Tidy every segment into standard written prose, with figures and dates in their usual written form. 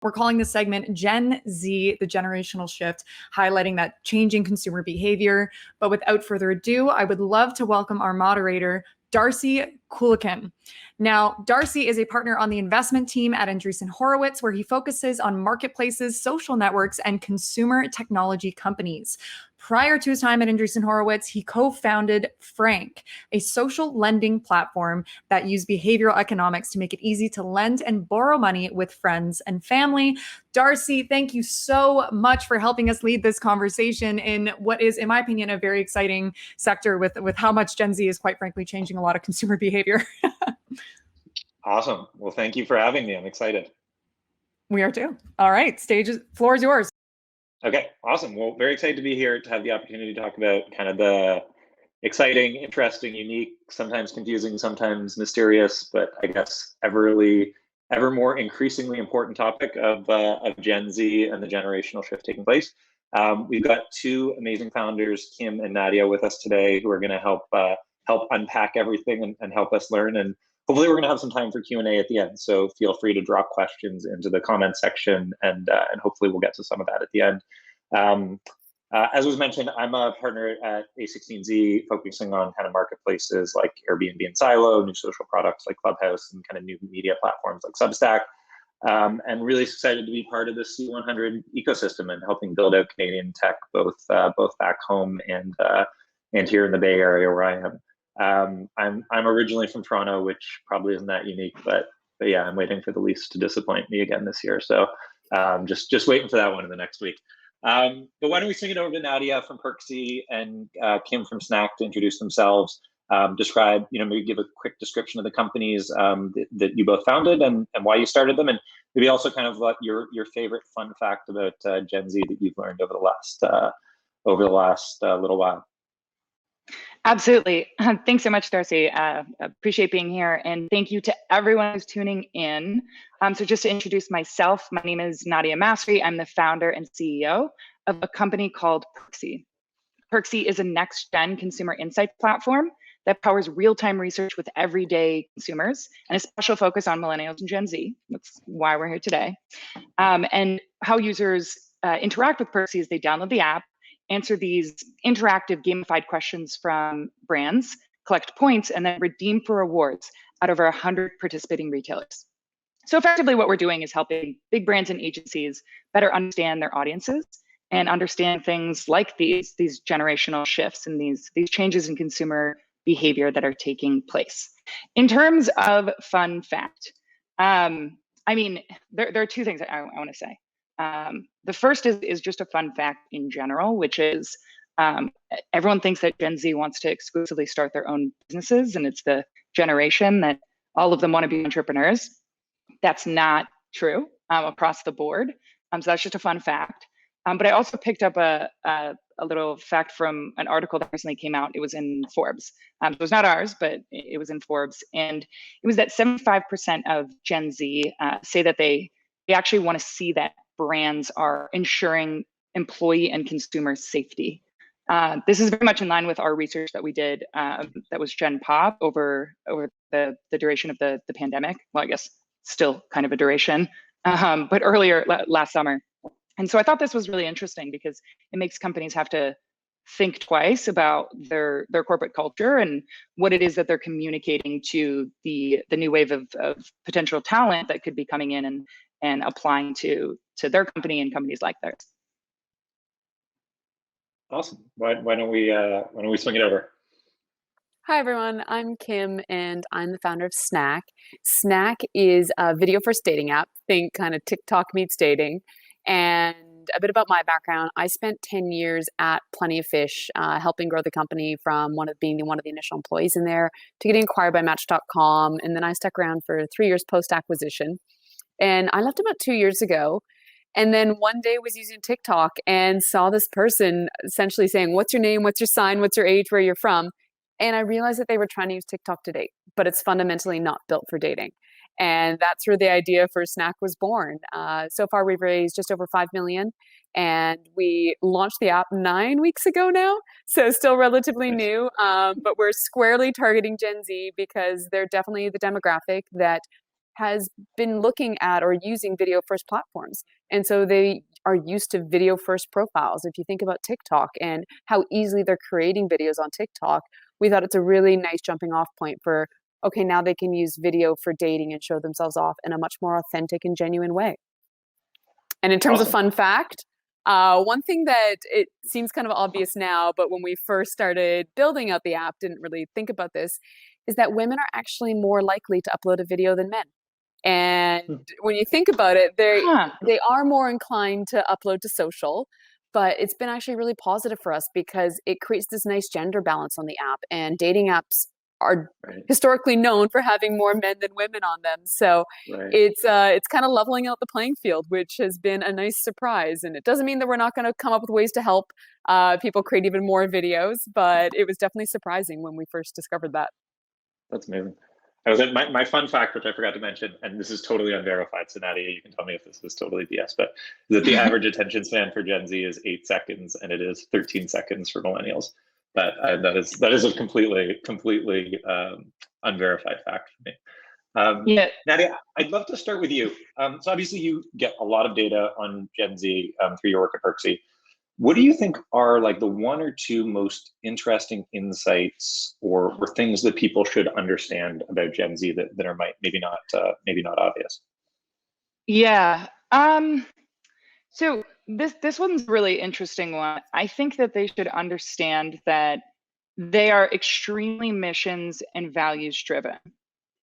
We're calling this segment Gen Z, the generational shift, highlighting that changing consumer behavior. But without further ado, I would love to welcome our moderator, Darcy Coolican. Now, Darcy is a partner on the investment team at Andreessen Horowitz, where he focuses on marketplaces, social networks, and consumer technology companies. Prior to his time at Andreessen Horowitz, he co-founded Frank, a social lending platform that used behavioral economics to make it easy to lend and borrow money with friends and family. Darcy, thank you so much for helping us lead this conversation in what is, in my opinion, a very exciting sector with how much Gen Z is, quite frankly, changing a lot of consumer behavior. Awesome. Well, thank you for having me. I'm excited. We are too. All right, floor is yours. Okay, awesome. Well, very excited to be here to have the opportunity to talk about kind of the exciting, interesting, unique, sometimes confusing, sometimes mysterious, but I guess ever more increasingly important topic of Gen Z and the generational shift taking place. We've got two amazing founders, Kim and Nadia, with us today, who are going to help unpack everything and help us learn. And hopefully we're going to have some time for Q&A at the end. So feel free to drop questions into the comment section, and hopefully we'll get to some of that at the end. As was mentioned, I'm a partner at A16Z, focusing on kind of marketplaces like Airbnb and Silo, new social products like Clubhouse, and kind of new media platforms like Substack. And really excited to be part of the C100 ecosystem and helping build out Canadian tech, both back home and here in the Bay Area where I am. I'm originally from Toronto, which probably isn't that unique, but yeah, I'm waiting for the Leafs to disappoint me again this year. So just waiting for that one in the next week. But why don't we swing it over to Nadia from Perksy and Kim from Snack to introduce themselves, describe, maybe give a quick description of the companies that you both founded and why you started them, and maybe also kind of what your favorite fun fact about Gen Z that you've learned over the last little while. Absolutely. Thanks so much, Darcy. Appreciate being here. And thank you to everyone who's tuning in. So just to introduce myself, my name is Nadia Masri. I'm the founder and CEO of a company called Perksy. Perksy is a next-gen consumer insight platform that powers real-time research with everyday consumers and a special focus on millennials and Gen Z. That's why we're here today. And how users interact with Perksy is they download the app, answer these interactive gamified questions from brands, collect points, and then redeem for rewards out of over 100 participating retailers. So effectively what we're doing is helping big brands and agencies better understand their audiences and understand things like these generational shifts and these changes in consumer behavior that are taking place. In terms of fun fact, there are two things I want to say. The first is just a fun fact in general, which is everyone thinks that Gen Z wants to exclusively start their own businesses, and it's the generation that all of them want to be entrepreneurs. That's not true across the board. So that's just a fun fact. But I also picked up a little fact from an article that recently came out. It was in Forbes. It was not ours, but it was in Forbes. And it was that 75% of Gen Z say that they actually want to see that brands are ensuring employee and consumer safety. This is very much in line with our research that we did that was Gen Pop over the duration of the pandemic. Well, I guess still kind of a duration, but earlier last summer. And so I thought this was really interesting because it makes companies have to think twice about their corporate culture and what it is that they're communicating to the new wave of potential talent that could be coming in and applying to their company and companies like theirs. Awesome. Why don't we swing it over? Hi everyone, I'm Kim and I'm the founder of Snack. Snack is a video first dating app. Think kind of TikTok meets dating. And a bit about my background, I spent 10 years at Plenty of Fish, helping grow the company from being one of the initial employees in there to getting acquired by Match.com. And then I stuck around for 3 years post-acquisition. And I left about 2 years ago. And then one day was using TikTok and saw this person essentially saying, what's your name, what's your sign, what's your age, where you're from? And I realized that they were trying to use TikTok to date, but it's fundamentally not built for dating. And that's where the idea for Snack was born. So far, we've raised just over $5 million, and we launched the app 9 weeks ago now. So still relatively new, but we're squarely targeting Gen Z because they're definitely the demographic that has been looking at or using video first platforms. And so they are used to video first profiles. If you think about TikTok and how easily they're creating videos on TikTok, we thought it's a really nice jumping off point for, okay, now they can use video for dating and show themselves off in a much more authentic and genuine way. And in terms of fun fact, one thing that it seems kind of obvious now, but when we first started building out the app, didn't really think about this, is that women are actually more likely to upload a video than men. And when you think about it, they are more inclined to upload to social, but it's been actually really positive for us because it creates this nice gender balance on the app, and dating apps are historically known for having more men than women on them. So it's kind of leveling out the playing field, which has been a nice surprise. And it doesn't mean that we're not going to come up with ways to help people create even more videos, but it was definitely surprising when we first discovered that. That's amazing. I was at my fun fact, which I forgot to mention, and this is totally unverified, so Nadia, you can tell me if this is totally BS, but that the average attention span for Gen Z is 8 seconds, and it is 13 seconds for millennials. But that is a completely unverified fact for me. Nadia, I'd love to start with you. So obviously you get a lot of data on Gen Z through your work at Perksy. What do you think are like the 1 or 2 most interesting insights or things that people should understand about Gen Z that are maybe not obvious? Yeah. So this one's a really interesting one. I think that they should understand that they are extremely missions and values driven,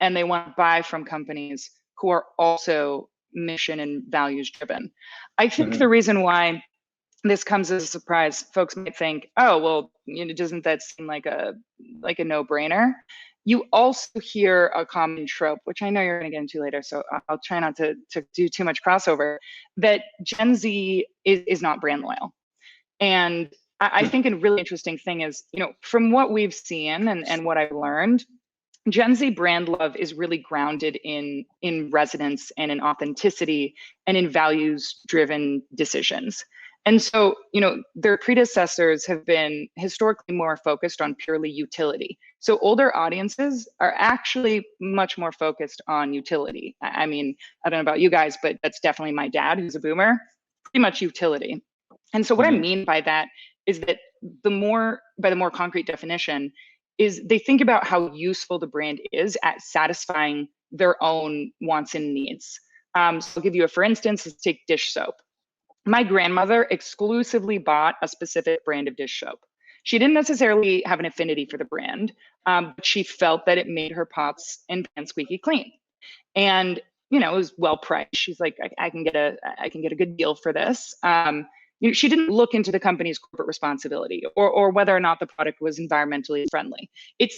and they want to buy from companies who are also mission and values driven. I think the reason why this comes as a surprise, folks might think, oh, well, doesn't that seem like a no-brainer? You also hear a common trope, which I know you're going to get into later, so I'll try not to do too much crossover, that Gen Z is not brand loyal. And I think a really interesting thing is, from what we've seen and what I've learned, Gen Z brand love is really grounded in resonance and in authenticity and in values-driven decisions. And so, their predecessors have been historically more focused on purely utility. So older audiences are actually much more focused on utility. I mean, I don't know about you guys, but that's definitely my dad, who's a boomer, pretty much utility. And so what I mean by that is that by the more concrete definition, is they think about how useful the brand is at satisfying their own wants and needs. So I'll give you for instance, let's take dish soap. My grandmother exclusively bought a specific brand of dish soap. She didn't necessarily have an affinity for the brand, but she felt that it made her pots and pans squeaky clean. And, it was well priced. She's like, I can get a good deal for this. She didn't look into the company's corporate responsibility or whether or not the product was environmentally friendly. It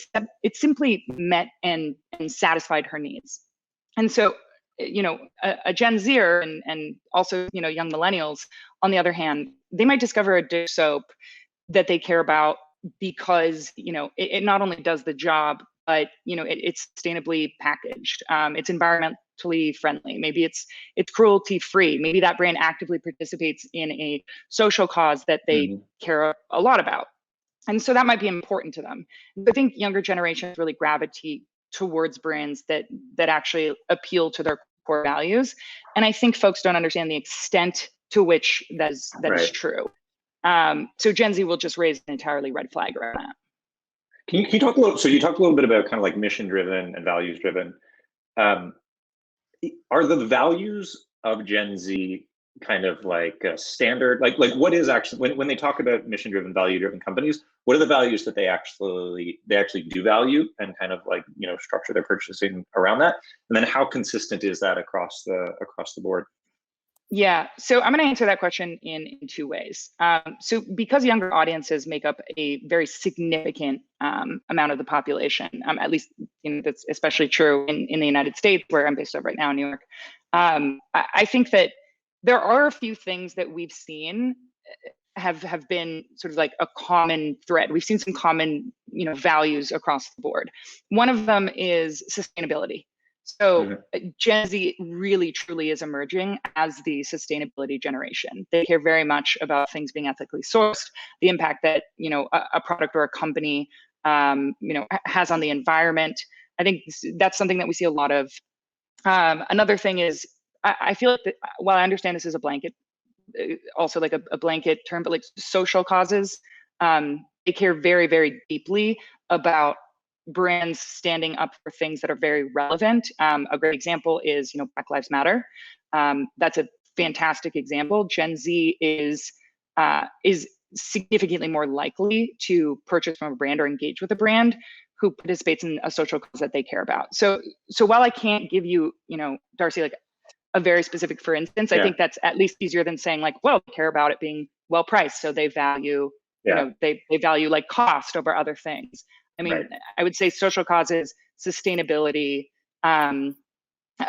simply met and satisfied her needs. And so, a Gen Zer and also, young millennials, on the other hand, they might discover a dish soap that they care about because, it not only does the job, but, it's sustainably packaged. It's environmentally friendly. Maybe it's cruelty free. Maybe that brand actively participates in a social cause that they care a lot about. And so that might be important to them. I think younger generations really gravitate towards brands that actually appeal to their core values. And I think folks don't understand the extent to which that is true. So Gen Z will just raise an entirely red flag around that. Can you talk a little? So you talked a little bit about kind of like mission driven and values driven. Are the values of Gen Z kind of like a standard? Like what is actually when they talk about mission driven, value driven companies? What are the values that they actually do value and kind of like structure their purchasing around that? And then how consistent is that across the board? Yeah, so I'm going to answer that question in 2 ways. So because younger audiences make up a very significant amount of the population, at least that's especially true in the United States, where I'm based out right now in New York. I think that there are a few things that we've seen have been sort of like a common thread. We've seen some common values across the board. One of them is sustainability. So Gen Z really truly is emerging as the sustainability generation. They care very much about things being ethically sourced, the impact that a product or a company has on the environment. I think that's something that we see a lot of Another thing is, I feel like while I understand this is a blanket, also like a blanket term, but like social causes, they care very, very deeply about brands standing up for things that are very relevant. A great example is, Black Lives Matter. That's a fantastic example. Gen Z is significantly more likely to purchase from a brand or engage with a brand who participates in a social cause that they care about. So while I can't give you, Darcy, like a very specific, for instance, I think that's at least easier than saying like, well, they care about it being well priced, so they value, they value like cost over other things. I mean, I would say social causes, sustainability. I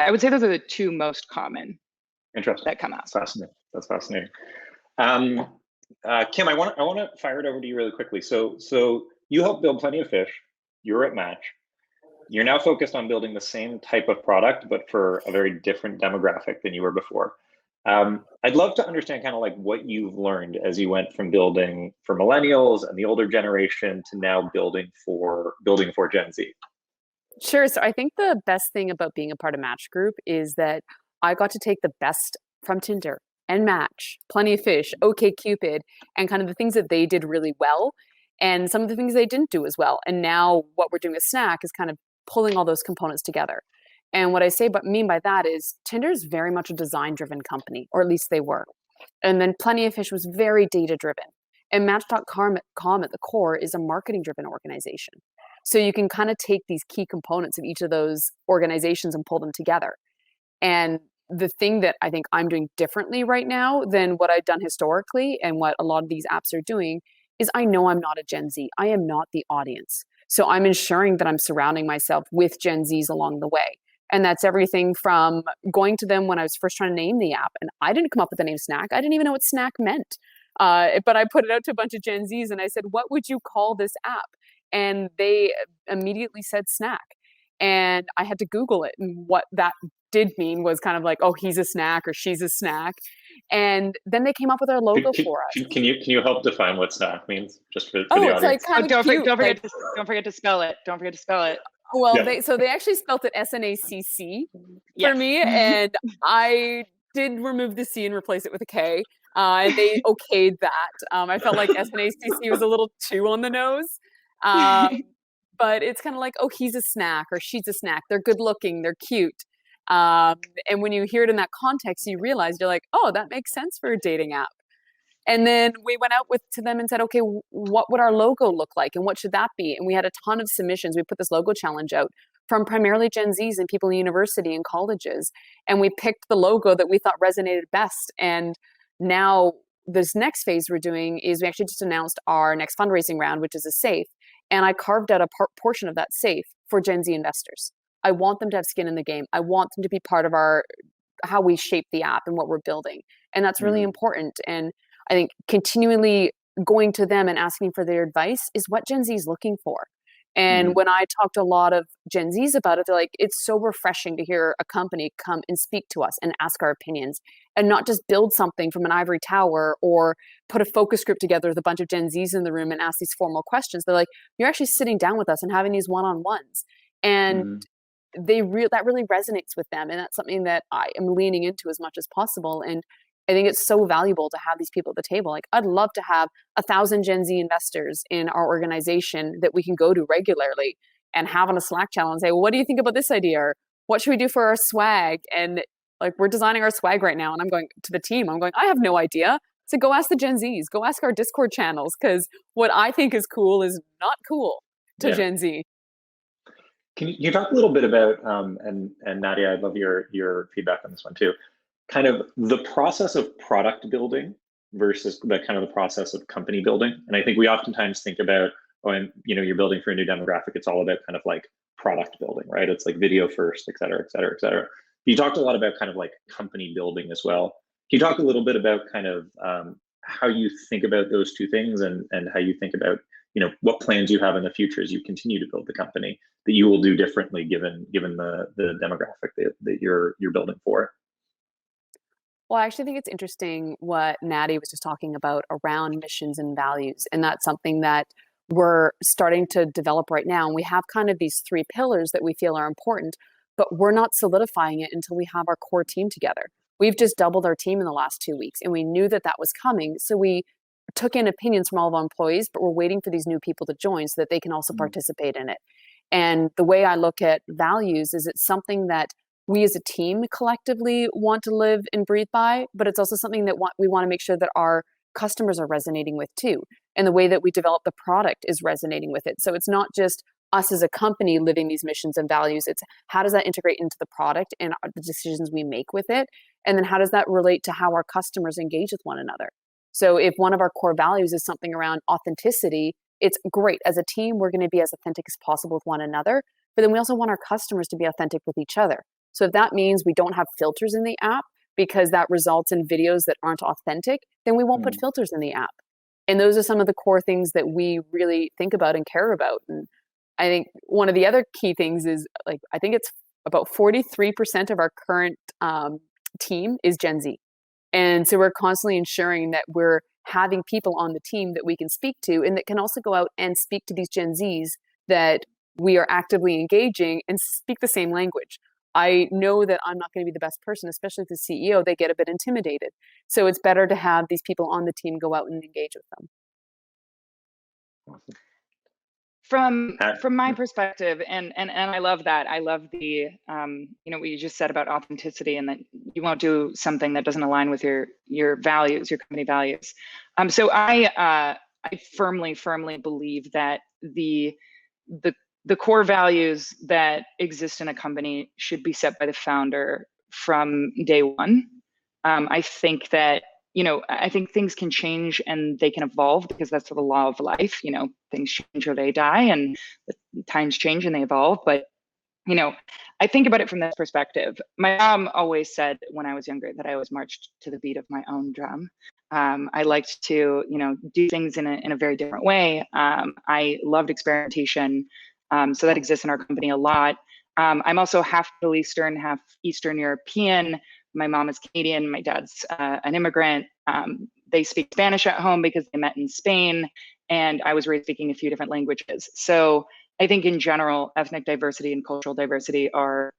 would say those are the two most common. Interesting. That come out. That's fascinating. That's fascinating. Kim, I want to fire it over to you really quickly. So you helped build Plenty of Fish. You're at Match. You're now focused on building the same type of product, but for a very different demographic than you were before. I'd love to understand kind of like what you've learned as you went from building for millennials and the older generation to now building for Gen Z. Sure. So I think the best thing about being a part of Match Group is that I got to take the best from Tinder and Match, Plenty of Fish, OkCupid, and kind of the things that they did really well and some of the things they didn't do as well. And now what we're doing with Snack is kind of pulling all those components together. And what I mean by that is Tinder is very much a design-driven company, or at least they were. And then Plenty of Fish was very data-driven. And Match.com at the core is a marketing-driven organization. So you can kind of take these key components of each of those organizations and pull them together. And the thing that I think I'm doing differently right now than what I've done historically and what a lot of these apps are doing is I know I'm not a Gen Z. I am not the audience. So I'm ensuring that I'm surrounding myself with Gen Zs along the way. And that's everything from going to them when I was first trying to name the app. And I didn't come up with the name Snack. I didn't even know what Snack meant. But I put it out to a bunch of Gen Zs and I said, what would you call this app? And they immediately said Snack. And I had to Google it. And what that did mean was kind of like, oh, he's a snack or she's a snack. And then they came up with our logo for us. Can you help define what snack means, just for the it's audience? like kind of cute. Don't forget to spell it. Don't forget to spell it. Well, they actually spelled it SNACC for me, and I did remove the C and replace it with a K. And they okayed that. I felt like SNACC was a little too on the nose. But it's kind of like, oh, he's a snack or she's a snack. They're good looking. They're cute. And when you hear it in that context, you realize you're like, oh, that makes sense for a dating app. And then we went out to them and said, okay, what would our logo look like? And what should that be? And we had a ton of submissions. We put this logo challenge out from primarily Gen Zs and people in university and colleges. And we picked the logo that we thought resonated best. And now this next phase we're doing is we actually just announced our next fundraising round, which is a safe. And I carved out a portion of that safe for Gen Z investors. I want them to have skin in the game. I want them to be part of how we shape the app and what we're building. And that's really important. And I think continually going to them and asking for their advice is what Gen Z is looking for. And when I talk to a lot of Gen Zs about it, they're like, it's so refreshing to hear a company come and speak to us and ask our opinions and not just build something from an ivory tower or put a focus group together with a bunch of Gen Zs in the room and ask these formal questions. They're like, you're actually sitting down with us and having these one-on-ones. And that really resonates with them. And that's something that I am leaning into as much as possible. And I think it's so valuable to have these people at the table. Like, I'd love to have 1,000 Gen Z investors in our organization that we can go to regularly and have on a Slack channel and say, well, what do you think about this idea? Or what should we do for our swag? And like, we're designing our swag right now. And I'm going to the team, I have no idea. So go ask the Gen Zs, go ask our Discord channels, because what I think is cool is not cool to Gen Z. Can you talk a little bit about, and Nadia, I'd love your feedback on this one too, kind of the process of product building versus the kind of the process of company building. And I think we oftentimes think about, you're building for a new demographic, it's all about kind of like product building, right? It's like video first, et cetera, et cetera, et cetera. You talked a lot about kind of like company building as well. Can you talk a little bit about kind of how you think about those two things and how you think about, what plans you have in the future as you continue to build the company that you will do differently given the demographic that you're building for? Well, I actually think it's interesting what Nadia was just talking about around missions and values. And that's something that we're starting to develop right now. And we have kind of these 3 pillars that we feel are important. but we're not solidifying it until we have our core team together. We've just doubled our team in the last 2 weeks, and we knew that that was coming. So we took in opinions from all of our employees, but we're waiting for these new people to join so that they can also participate in it. And the way I look at values is it's something that we as a team collectively want to live and breathe by, but it's also something that we want to make sure that our customers are resonating with too. And the way that we develop the product is resonating with it. So it's not just us as a company living these missions and values, it's how does that integrate into the product and the decisions we make with it? And then how does that relate to how our customers engage with one another? So if one of our core values is something around authenticity, it's great. As a team, we're going to be as authentic as possible with one another, but then we also want our customers to be authentic with each other. So if that means we don't have filters in the app because that results in videos that aren't authentic, then we won't put filters in the app. And those are some of the core things that we really think about and care about. And I think one of the other key things is, like, I think it's about 43% of our current team is Gen Z. And so we're constantly ensuring that we're having people on the team that we can speak to and that can also go out and speak to these Gen Zs that we are actively engaging and speak the same language. I know that I'm not going to be the best person, especially as the CEO, they get a bit intimidated. So it's better to have these people on the team go out and engage with them. From my perspective, and I love that. I love the what you just said about authenticity, and that you won't do something that doesn't align with your values, your company values. So I firmly believe that the core values that exist in a company should be set by the founder from day one. I think that I think things can change and they can evolve because that's the law of life. Things change or they die, and the times change and they evolve. But, I think about it from this perspective. My mom always said when I was younger that I always marched to the beat of my own drum. I liked to, do things in a very different way. I loved experimentation. So that exists in our company a lot. I'm also half Middle Eastern, half Eastern European. My mom is Canadian. My dad's an immigrant. They speak Spanish at home because they met in Spain. And I was raised speaking a few different languages. So I think in general, ethnic diversity and cultural diversity are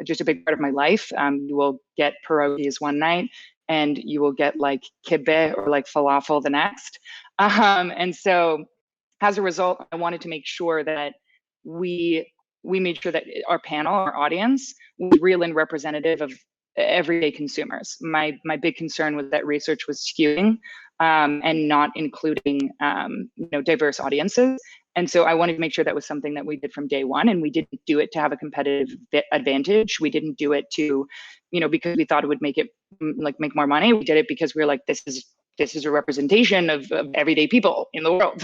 just a big part of my life. You will get pierogies one night and you will get like kibbeh or like falafel the next. And so as a result, I wanted to make sure that we made sure that our panel, our audience, was real and representative of everyday consumers. My big concern was that research was skewing and not including diverse audiences. And so I wanted to make sure that was something that we did from day one, and we didn't do it to have a competitive advantage. We didn't do it to, because we thought it would make it make more money. We did it because we were like, this is a representation of everyday people in the world.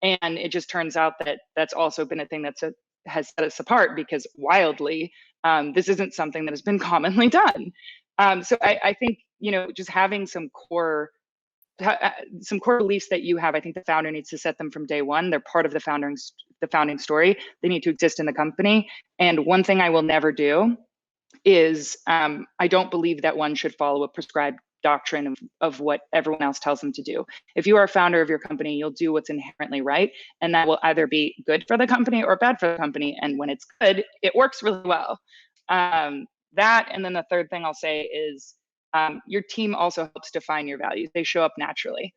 And it just turns out that that's also been a thing that has set us apart, because wildly, this isn't something that has been commonly done. So I think, just having some core beliefs that you have, I think the founder needs to set them from day one. They're part of the founding story. They need to exist in the company. And one thing I will never do is I don't believe that one should follow a prescribed doctrine of what everyone else tells them to do. If you are a founder of your company, you'll do what's inherently right, and that will either be good for the company or bad for the company. And when it's good, it works really well. That, and then the third thing I'll say is your team also helps define your values. They show up naturally.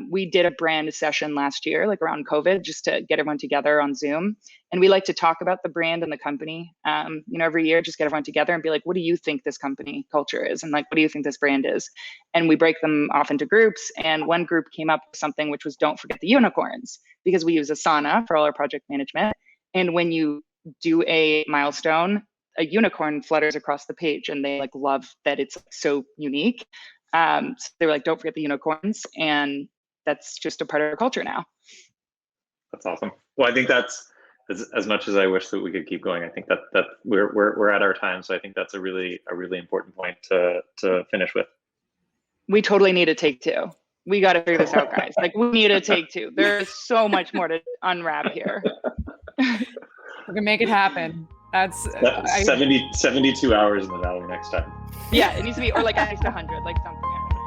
We did a brand session last year, like around COVID, just to get everyone together on Zoom. And we like to talk about the brand and the company, every year, just get everyone together and be like, what do you think this company culture is? And like, what do you think this brand is? And we break them off into groups. And one group came up with something which was, don't forget the unicorns, because we use Asana for all our project management. And when you do a milestone, a unicorn flutters across the page, and they love that it's so unique. So they were like, don't forget the unicorns. And that's just a part of our culture now. That's awesome. Well, I think that's as much as I wish that we could keep going. I think that we're at our time. So I think that's a really important point to finish with. We totally need a take two. We got to figure this out, guys. We need a take two. There's so much more to unwrap here. We can make it happen. That's 72 hours in the valley next time. Yeah, it needs to be, or at least 100, something.